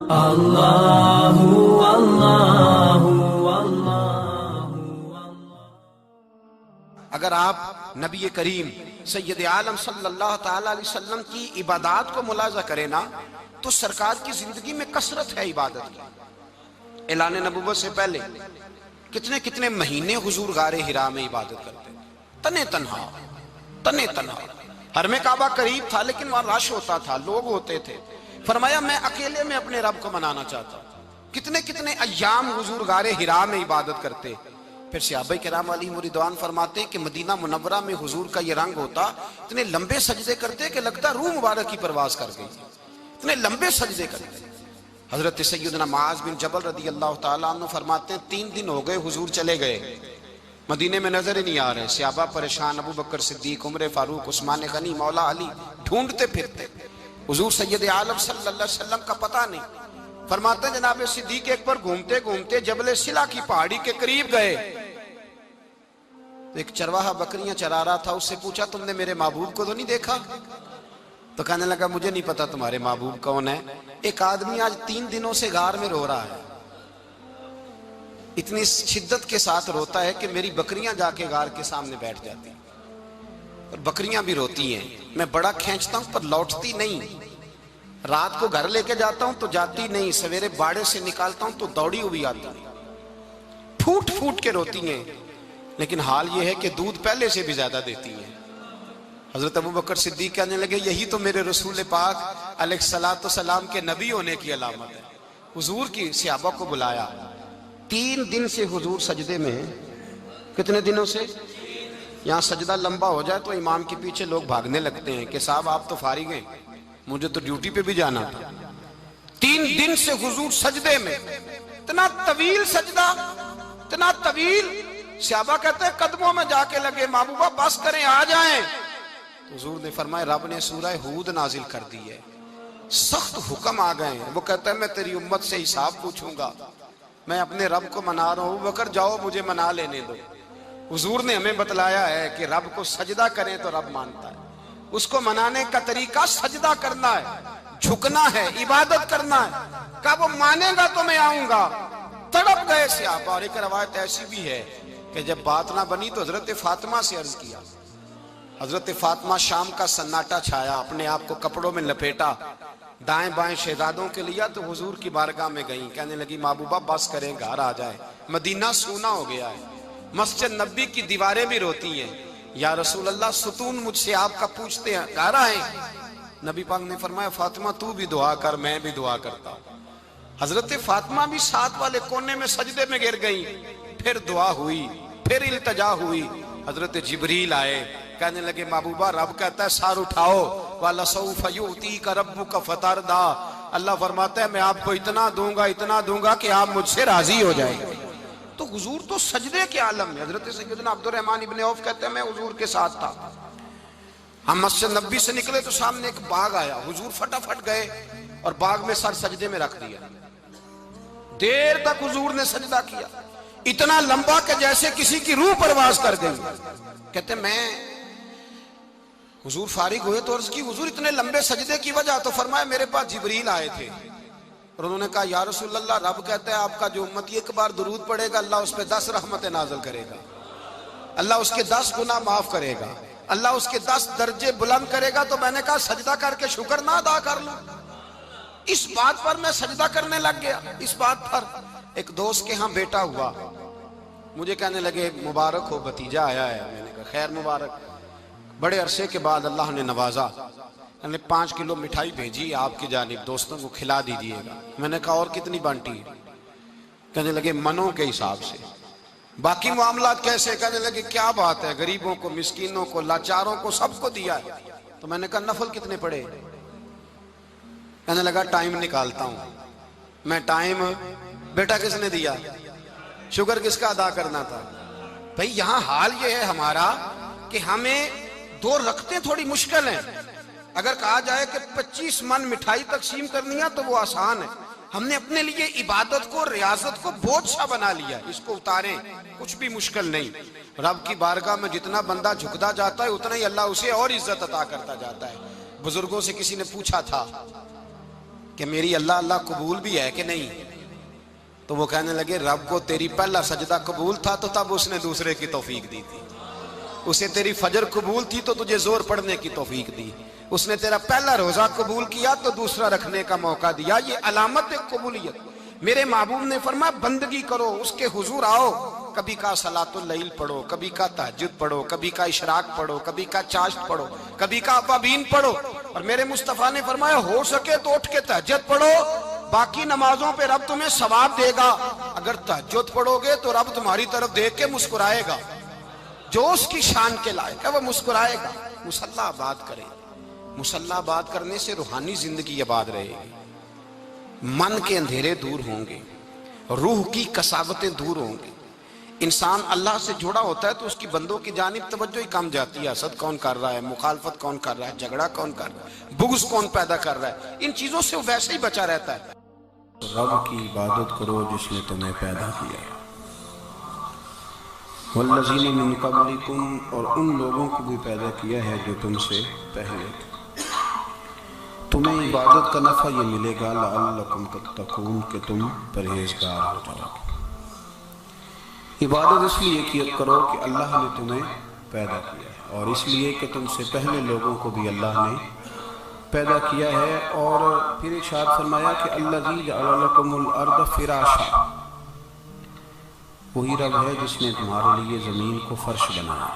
اللہ اللہ اللہ۔ اگر آپ نبی کریم سید عالم صلی اللہ تعالی علیہ وسلم کی عبادات کو ملاحظہ کریں نا تو سرکار کی زندگی میں کثرت ہے عبادت کی۔ اعلان نبوت سے پہلے کتنے کتنے مہینے حضور غار حرا میں عبادت کرتے، تنے تنہا۔ حرم کعبہ قریب تھا لیکن وہاں رش ہوتا تھا، لوگ ہوتے تھے۔ فرمایا میں اکیلے میں اپنے رب کو منانا چاہتا ہوں۔ کتنے کتنے ایام حضور غار حرا میں عبادت کرتے۔ پھر صحابہ کرام علیہم رضوان فرماتے کہ مدینہ منورہ میں حضور کا یہ رنگ ہوتا، اتنے لمبے سجدے کرتے کہ لگتا روح مبارک کی پرواز کر گئی، اتنے لمبے سجدے کرتے۔ حضرت سیدنا معاذ بن جبل رضی اللہ تعالیٰ عنہ فرماتے ہیں 3 دن ہو گئے حضور چلے گئے، مدینے میں نظر ہی نہیں آ رہے۔ صحابہ پریشان، ابو بکر صدیق، عمر فاروق، عثمان غنی، مولا علی ڈھونڈتے پھرتے، حضور سید عالم صلی اللہ علیہ وسلم کا پتہ نہیں۔ فرماتے ہیں جناب صدیق ایک پر گھومتے گھومتے جبل سلا کی پہاڑی کے قریب گئے، ایک چرواہا بکریاں چرا رہا تھا، اس سے پوچھا تم نے میرے محبوب کو تو نہیں دیکھا؟ تو کہنے لگا مجھے نہیں پتا تمہارے محبوب کون ہے۔ ایک آدمی آج 3 دنوں سے غار میں رو رہا ہے، اتنی شدت کے ساتھ روتا ہے کہ میری بکریاں جا کے غار کے سامنے بیٹھ جاتی، اور بکریاں بھی روتی ہیں، میں بڑا کھینچتا ہوں پر لوٹتی نہیں، رات کو گھر لے کے جاتا ہوں تو جاتی نہیں، سویرے باڑے سے نکالتا ہوں تو دوڑی ہوئی آتی، پھوٹ پھوٹ کے روتی ہیں، لیکن حال یہ ہے کہ دودھ پہلے سے بھی زیادہ دیتی ہیں۔ حضرت ابو بکر صدیق کہنے لگے یہی تو میرے رسول پاک علیہ السلام کے نبی ہونے کی علامت ہے۔ حضور کی صحابہ کو بلایا، 3 دن سے حضور سجدے میں ہیں۔ کتنے دنوں سے؟ یہاں سجدہ لمبا ہو جائے تو امام کے پیچھے لوگ بھاگنے لگتے ہیں کہ صاحب آپ تو فارغ ہیں، مجھے تو ڈیوٹی پہ بھی جانا تھا۔ 3 دن سے حضور سجدے میں، اتنا طویل سجدہ، اتنا طویل۔ صحابہ کہتے ہیں قدموں میں جا کے لگے، محبوبہ بس کریں آ جائیں۔ حضور نے فرمایا رب نے سورہ ہود نازل کر دی ہے، سخت حکم آ گئے ہیں۔ وہ کہتا ہے میں تیری امت سے حساب پوچھوں گا، میں اپنے رب کو منا رہا ہوں، بکر جاؤ مجھے منا لینے دو۔ حضور نے ہمیں بتلایا ہے کہ رب کو سجدہ کریں تو رب مانتا ہے، اس کو منانے کا طریقہ سجدہ کرنا ہے، جھکنا ہے، عبادت کرنا ہے۔ کہا وہ مانے گا تو میں آؤں گا۔ تڑپ گئے صحابہ۔ اور ایک روایت ایسی بھی ہے کہ جب بات نہ بنی تو حضرت فاطمہ سے عرض کیا۔ حضرت فاطمہ شام کا سناٹا چھایا، اپنے آپ کو کپڑوں میں لپیٹا، دائیں بائیں شہزادوں کے لیا تو حضور کی بارگاہ میں گئیں، کہنے لگی محبوبہ بس کریں گھر آ جائے، مدینہ سونا ہو گیا ہے، مسجد نبی کی دیواریں بھی روتی ہیں، یا رسول اللہ ستون مجھ سے آپ کا پوچھتے ہیں گھر آئیں۔ نبی پاک نے فرمایا فاطمہ تو بھی دعا کر، میں بھی دعا کرتا ہوں۔ حضرت فاطمہ بھی ساتھ والے کونے میں سجدے میں گر گئیں، پھر دعا ہوئی، پھر التجا ہوئی۔ حضرت جبریل آئے، کہنے لگے محبوبہ رب کہتا ہے سار اٹھاؤ، وَلَسَوْفَ يُؤْتِيكَ رَبُّكَ فَتَرْضَىٰ، اللہ فرماتا ہے میں آپ کو اتنا دوں گا کہ آپ مجھ سے راضی ہو جائیں گے۔ تو حضور تو سجدے کے عالم میں۔ حضرت سیدنا عبد الرحمن ابن عوف کہتے ہیں میں حضور کے ساتھ تھا، ہم مسجد نبی سے نکلے تو سامنے ایک باغ آیا، حضور فٹافٹ گئے اور باغ میں سر سجدے میں رکھ دیا، دیر تک حضور نے سجدہ کیا، اتنا لمبا کہ جیسے کسی کی روح پرواز کر گئی۔ کہتے میں حضور فارغ ہوئے تو عرض کی حضور اتنے لمبے سجدے کی وجہ؟ تو فرمایا میرے پاس جبریل آئے تھے اور انہوں نے کہا یا رسول اللہ رب کہتا ہے آپ کا جو امتی ایک بار درود پڑھے گا اللہ اس پہ 10 رحمتیں نازل کرے گا، اللہ اس کے 10 گناہ معاف کرے گا، اللہ اس کے 10 درجے بلند کرے گا۔ تو میں نے کہا سجدہ کر کے شکر نہ ادا کر لوں؟ اس بات پر میں سجدہ کرنے لگ گیا۔ اس بات پر ایک دوست کے ہاں بیٹا ہوا، مجھے کہنے لگے مبارک ہو بھتیجا آیا ہے۔ میں نے کہا خیر مبارک۔ بڑے عرصے کے بعد اللہ نے نوازا، 5 کلو مٹھائی بھیجی آپ کی جانب، دوستوں کو کھلا دیجئے گا۔ میں نے کہا اور کتنی بانٹی ہے؟ کہنے لگے منوں کے حساب سے۔ باقی معاملات کیسے؟ کہنے لگے کیا بات ہے، غریبوں کو، مسکینوں کو، لاچاروں کو، سب کو دیا ہے۔ تو میں نے کہا نفل کتنے پڑے؟ کہنے لگا ٹائم نکالتا ہوں میں۔ ٹائم بیٹا کس نے دیا؟ شکر کس کا ادا کرنا تھا؟ بھئی یہاں حال یہ ہے ہمارا کہ ہمیں 2 رکھتے تھوڑی مشکل ہیں۔ اگر کہا جائے کہ 25 من مٹھائی تقسیم کرنی ہے تو وہ آسان ہے، ہم نے اپنے لیے عبادت کو، ریاضت کو بوجھ سا بنا لیا، اس کو اتاریں کچھ بھی مشکل نہیں۔ رب کی بارگاہ میں جتنا بندہ جھکتا جاتا ہے اتنا ہی اللہ اسے اور عزت عطا کرتا جاتا ہے۔ بزرگوں سے کسی نے پوچھا تھا کہ میری اللہ اللہ قبول بھی ہے کہ نہیں؟ تو وہ کہنے لگے رب کو تیری پہلا سجدہ قبول تھا تو تب اس نے دوسرے کی توفیق دی تھی، اسے تیری فجر قبول تھی تو تجھے زور پڑھنے کی توفیق دی، اس نے تیرا پہلا روزہ قبول کیا تو دوسرا رکھنے کا موقع دیا۔ یہ علامت قبولیت۔ میرے محبوب نے فرمایا بندگی کرو، اس کے حضور آؤ، کبھی کا صلاۃ اللیل پڑھو، کبھی کا تہجد پڑھو، کبھی کا اشراق پڑھو، کبھی کا چاشت پڑھو، کبھی کا اوابین پڑھو۔ اور میرے مصطفیٰ نے فرمایا ہو سکے تو اٹھ کے تہجد پڑھو، باقی نمازوں پہ رب تمہیں ثواب دے گا، اگر تہجد پڑھو گے تو رب تمہاری طرف دیکھ کے مسکرائے گا، جو اس کی شان کے لائق ہے وہ مسکرائے گا۔ مصلی آباد کریں، مصلی آباد کرنے سے روحانی زندگی آباد رہے گی، من کے اندھیرے دور ہوں گے، روح کی کساوتیں دور ہوں گی۔ انسان اللہ سے جڑا ہوتا ہے تو اس کی بندوں کی جانب توجہ ہی کم جاتی ہے، حسد کون کر رہا ہے، مخالفت کون کر رہا ہے، جھگڑا کون کر رہا ہے، بغض کون پیدا کر رہا ہے، ان چیزوں سے وہ ویسے ہی بچا رہتا ہے۔ رب کی عبادت کرو جس نے تمہیں پیدا کیا، والذین من قبلکم، اور ان لوگوں کو بھی پیدا کیا ہے جو تم سے پہلے تھے، تمہیں عبادت کا نفع یہ ملے گا لعلکم تتقون، کہ تم پرہیزگار ہو جاؤ گے۔ عبادت اس لیے کیا کرو کہ اللہ نے تمہیں پیدا کیا ہے، اور اس لیے کہ تم سے پہلے لوگوں کو بھی اللہ نے پیدا کیا ہے۔ اور پھر ارشاد فرمایا کہ الذی جعل لکم الارض فراشا، وہی رب ہے جس نے تمہارے لیے زمین کو فرش بنایا،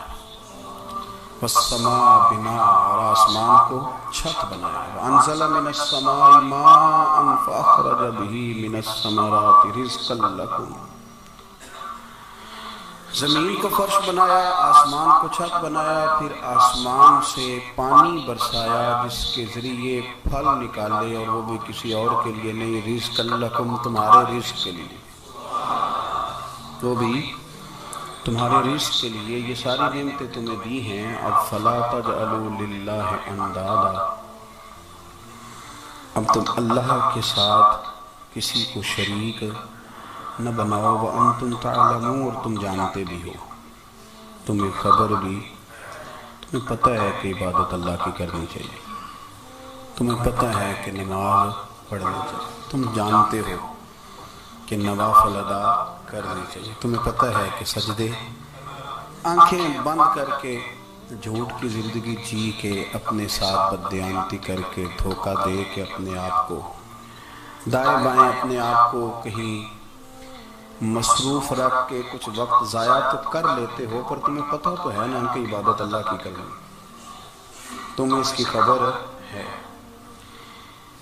والسماء بناء، اور آسمان کو چھت بنایا، وانزل من السماء ماء فاخرج به من الثمرات رزقا لکم، زمین کو فرش بنایا، آسمان کو چھت بنایا، پھر آسمان سے پانی برسایا جس کے ذریعے پھل نکالے، اور وہ بھی کسی اور کے لیے نہیں، رزقا لکم، تمہارے رزق کے لیے، وہ بھی تمہارے رزق کے لیے۔ یہ ساری نعمتیں تمہیں دی ہیں، اب فلا تجعلوا للہ اندادا، اب تم اللہ کے ساتھ کسی کو شریک نہ بناؤ، وانتم تعلمون، اور تم جانتے بھی ہو، تمہیں خبر بھی، تمہیں پتہ ہے کہ عبادت اللہ کی کرنی چاہیے، تمہیں پتہ ہے کہ نماز پڑھنی چاہیے، تم جانتے ہو کہ نوافل ادا کرنی چاہیے، تمہیں پتہ ہے کہ سجدے آنکھیں بند کر کے جھوٹ کی زندگی جی کے، اپنے ساتھ بددیانتی کر کے، دھوکہ دے کے، اپنے آپ کو دائیں بائیں اپنے آپ کو کہیں مصروف رکھ کے کچھ وقت ضائع تو کر لیتے ہو، پر تمہیں پتہ تو ہے نا کہ عبادت اللہ کی کرنی، تمہیں اس کی خبر ہے۔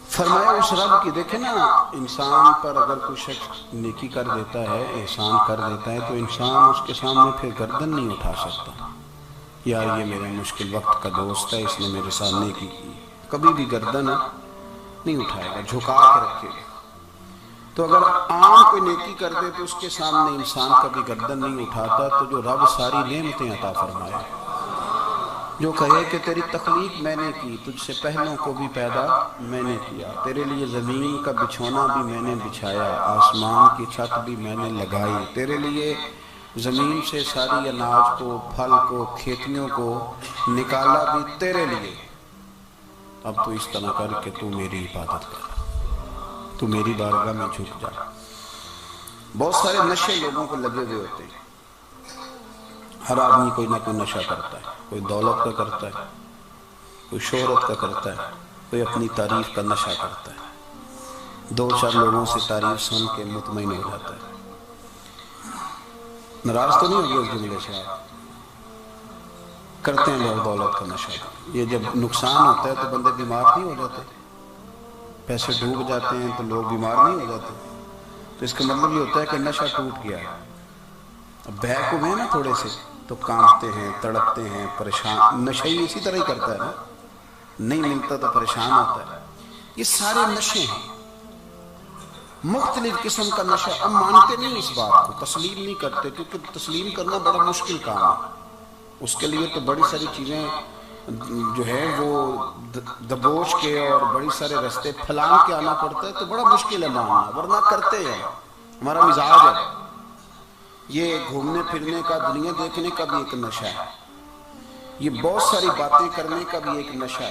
فرمایا اس رب کی، دیکھیں نا، انسان پر اگر کوئی شخص نیکی کر دیتا ہے، احسان کر دیتا ہے، تو انسان اس کے سامنے پھر گردن نہیں اٹھا سکتا، یار یہ میرے مشکل وقت کا دوست ہے، اس نے میرے ساتھ نیکی کی، کبھی بھی گردن نہیں اٹھائے گا، جھکا کے رکھے گا۔ تو اگر عام کوئی نیکی کر دے تو اس کے سامنے انسان کبھی گردن نہیں اٹھاتا، تو جو رب ساری نعمتیں عطا فرمائے، جو کہے کہ تیری تخلیق میں نے کی، تجھ سے پہلوں کو بھی پیدا میں نے کیا، تیرے لیے زمین کا بچھونا بھی میں نے بچھایا، آسمان کی چھت بھی میں نے لگائی، تیرے لیے زمین سے ساری اناج کو، پھل کو، کھیتیوں کو نکالا بھی تیرے لیے، اب تو اس طرح کر کہ تو میری عبادت کر، تو میری بارگاہ میں جھک جا۔ بہت سارے نشے لوگوں کو لگے ہوئے ہوتے ہیں، ہر آدمی کوئی نہ کوئی نشہ کرتا ہے، کوئی دولت کا کرتا ہے، کوئی شہرت کا کرتا ہے، کوئی اپنی تعریف کا نشہ کرتا ہے، دو چار لوگوں سے تعریف سن کے مطمئن ہو جاتا ہے۔ ناراض تو نہیں ہوگی اس جملے سے؟ آپ کرتے ہیں لوگ دولت کا نشہ، یہ جب نقصان ہوتا ہے تو بندے بیمار نہیں ہو جاتے، پیسے ڈوب جاتے ہیں تو لوگ بیمار نہیں ہو جاتے، تو اس کا مطلب یہ ہوتا ہے کہ نشہ ٹوٹ گیا ہے۔ اب بہک ہوئے ہیں نا تھوڑے سے تو کانپتے ہیں، تڑپتے ہیں، پریشان، نشئی اسی طرح ہی کرتا ہے نا، نہیں ملتا تو پریشان ہوتا ہے۔ یہ سارے نشے ہیں، مختلف قسم کا نشہ۔ اب مانتے نہیں اس بات کو، تسلیم نہیں کرتے، کیونکہ تسلیم کرنا بڑا مشکل کام ہے، اس کے لیے تو بڑی ساری چیزیں جو ہے وہ دبوچ کے اور بڑی سارے رستے پھلان کے آنا پڑتا ہے، تو بڑا مشکل ہے ماننا، ورنہ کرتے ہیں، ہمارا مزاج ہے۔ یہ گھومنے پھرنے کا، دنیا دیکھنے کا بھی ایک نشہ ہے، یہ بہت ساری باتیں کرنے کا بھی ایک نشہ ہے،